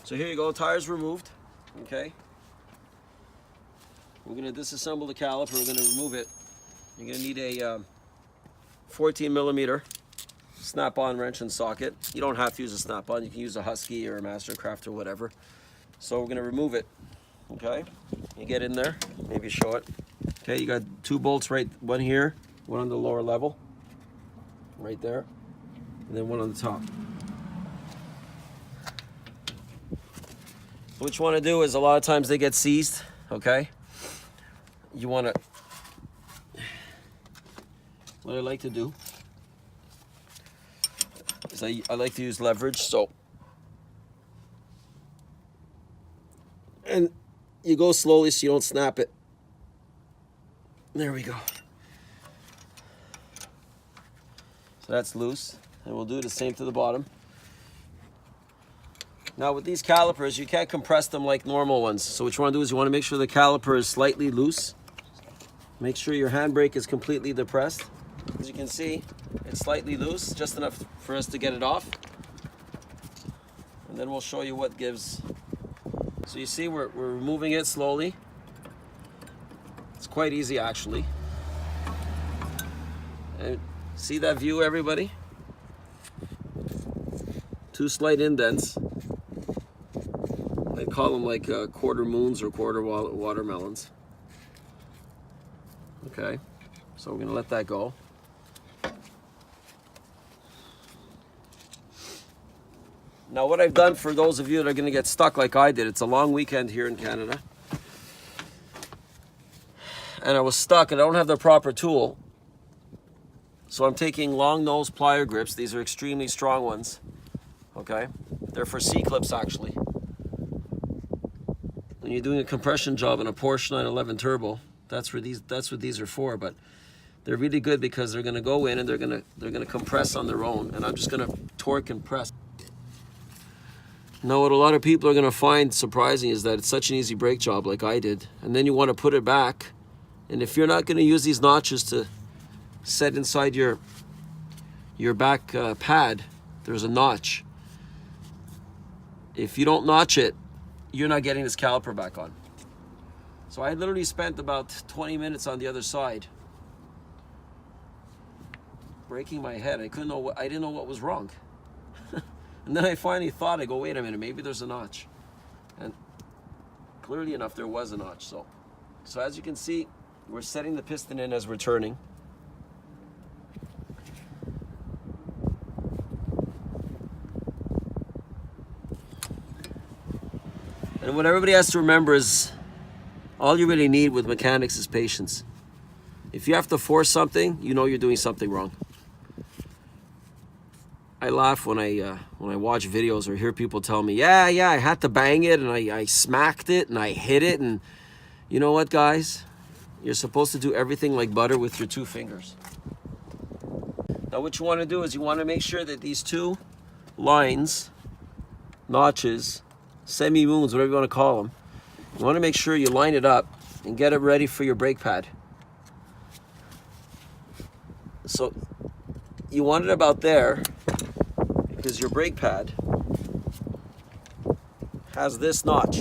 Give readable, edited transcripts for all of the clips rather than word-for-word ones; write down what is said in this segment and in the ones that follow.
So here you go, tires removed, okay? We're gonna disassemble the caliper, we're gonna remove it. You're gonna need a 14 millimeter snap-on wrench and socket. You don't have to use a snap-on, you can use a Husky or a Mastercraft or whatever. So we're gonna remove it, okay? You get in there, maybe show it. Okay, you got 2 bolts, right, one here, one on the lower level, right there, and then one on the top. What you want to do is, a lot of times they get seized, okay? You want to, what I like to do is I like to use leverage, so, and you go slowly so you don't snap it. There we go. So that's loose, and we'll do the same to the bottom. Now with these calipers, you can't compress them like normal ones. So what you want to do is you want to make sure the caliper is slightly loose. Make sure your handbrake is completely depressed. As you can see, it's slightly loose, just enough for us to get it off. And then we'll show you what gives. So you see we're removing it slowly. It's quite easy actually. And see that view, everybody? 2 slight indents. I call them like quarter moons or quarter watermelons. Okay, so we're gonna let that go. Now what I've done for those of you that are gonna get stuck like I did, it's a long weekend here in Canada. And I was stuck and I don't have the proper tool. So I'm taking long nose plier grips. These are extremely strong ones. Okay, they're for C-clips actually. When you're doing a compression job in a Porsche 911 Turbo, that's what these are for. But they're really good because they're going to go in and they're going to compress on their own, and I'm just going to torque and press. Now what a lot of people are going to find surprising is that it's such an easy brake job like I did, and then you want to put it back, and if you're not going to use these notches to set inside your back pad, there's a notch. If you don't notch it, you're not getting this caliper back on. So I literally spent about 20 minutes on the other side breaking my head. I didn't know what was wrong. And then I finally thought, I go, wait a minute, maybe there's a notch. And clearly enough, there was a notch. So as you can see, we're setting the piston in as we're turning. And what everybody has to remember is, all you really need with mechanics is patience. If you have to force something, you know you're doing something wrong. I laugh when I watch videos or hear people tell me, yeah, I had to bang it and I smacked it and I hit it. And you know what, guys? You're supposed to do everything like butter with your 2 fingers. Now what you want to do is you want to make sure that these 2 lines, notches, semi-moons, whatever you want to call them, you want to make sure you line it up and get it ready for your brake pad. So you want it about there because your brake pad has this notch,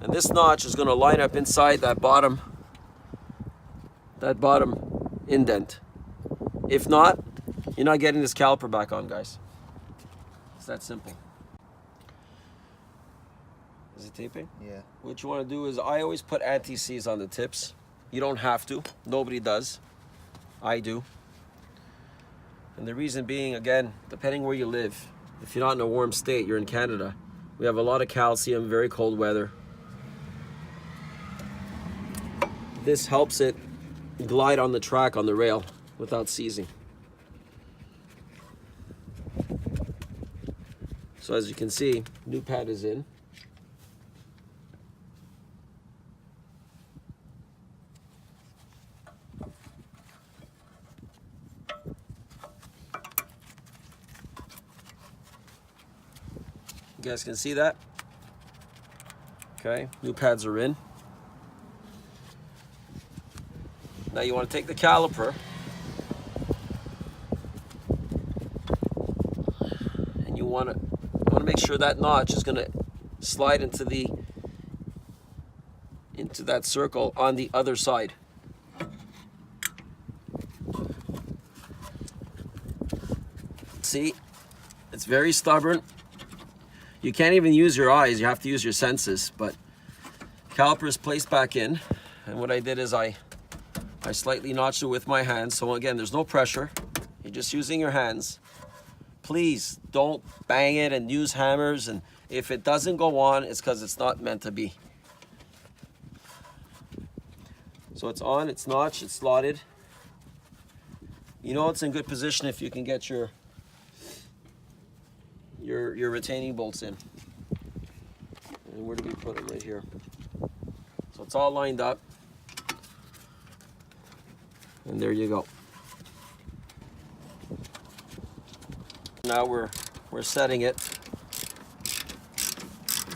and this notch is going to line up inside that bottom indent. If not, you're not getting this caliper back on, guys. It's that simple. Is it taping? Yeah. What you want to do is, I always put anti-seize on the tips. You don't have to. Nobody does. I do. And the reason being, again, depending where you live, if you're not in a warm state, you're in Canada, we have a lot of calcium, very cold weather. This helps it glide on the track, on the rail, without seizing. So as you can see, new pad is in. You guys can see that? Okay, new pads are in. Now you want to take the caliper and you want to make sure that notch is going to slide into that circle on the other side. See, it's very stubborn. You can't even use your eyes, you have to use your senses. But caliper is placed back in, and what I did is I slightly notched it with my hands. So again, there's no pressure. You're just using your hands. Please don't bang it and use hammers, and if it doesn't go on, it's because it's not meant to be. So it's on, it's notched, it's slotted. You know it's in good position if you can get your retaining bolts in. And where do we put them? Right here. So it's all lined up. And there you go. Now we're setting it.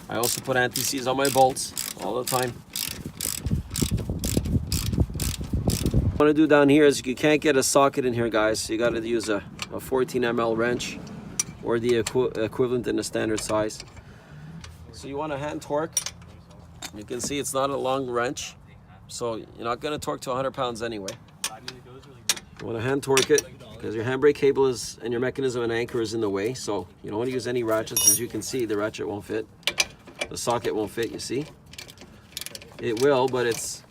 I also put anti-seize on my bolts all the time. What I want to do down here is you can't get a socket in here, guys. So you got to use a 14 ml wrench or the equivalent in a standard size. So you want a hand torque. You can see it's not a long wrench, so you're not going to torque to 100 pounds anyway. You want to hand torque it because your handbrake cable is and your mechanism and anchor is in the way, so you don't want to use any ratchets. As you can see, the ratchet won't fit. The socket won't fit, you see. It will, but it's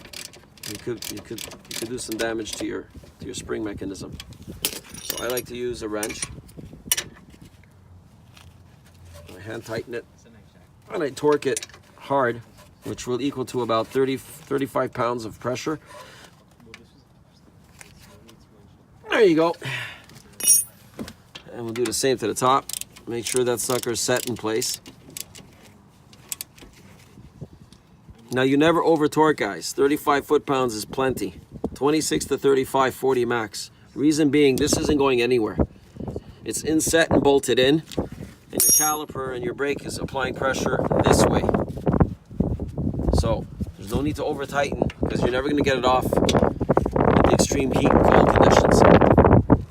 you could do some damage to your spring mechanism. So I like to use a wrench. I hand tighten it and I torque it hard, which will equal to about 35 pounds of pressure. There you go. And we'll do the same to the top. Make sure that sucker's set in place. Now you never over torque, guys. 35 foot-pounds is plenty. 26 to 35, 40 max. Reason being, this isn't going anywhere. It's inset and bolted in, and your caliper and your brake is applying pressure this way. So there's no need to over tighten because you're never going to get it off in the extreme heat and cold conditions,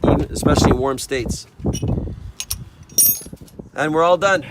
even especially in warm states. And we're all done.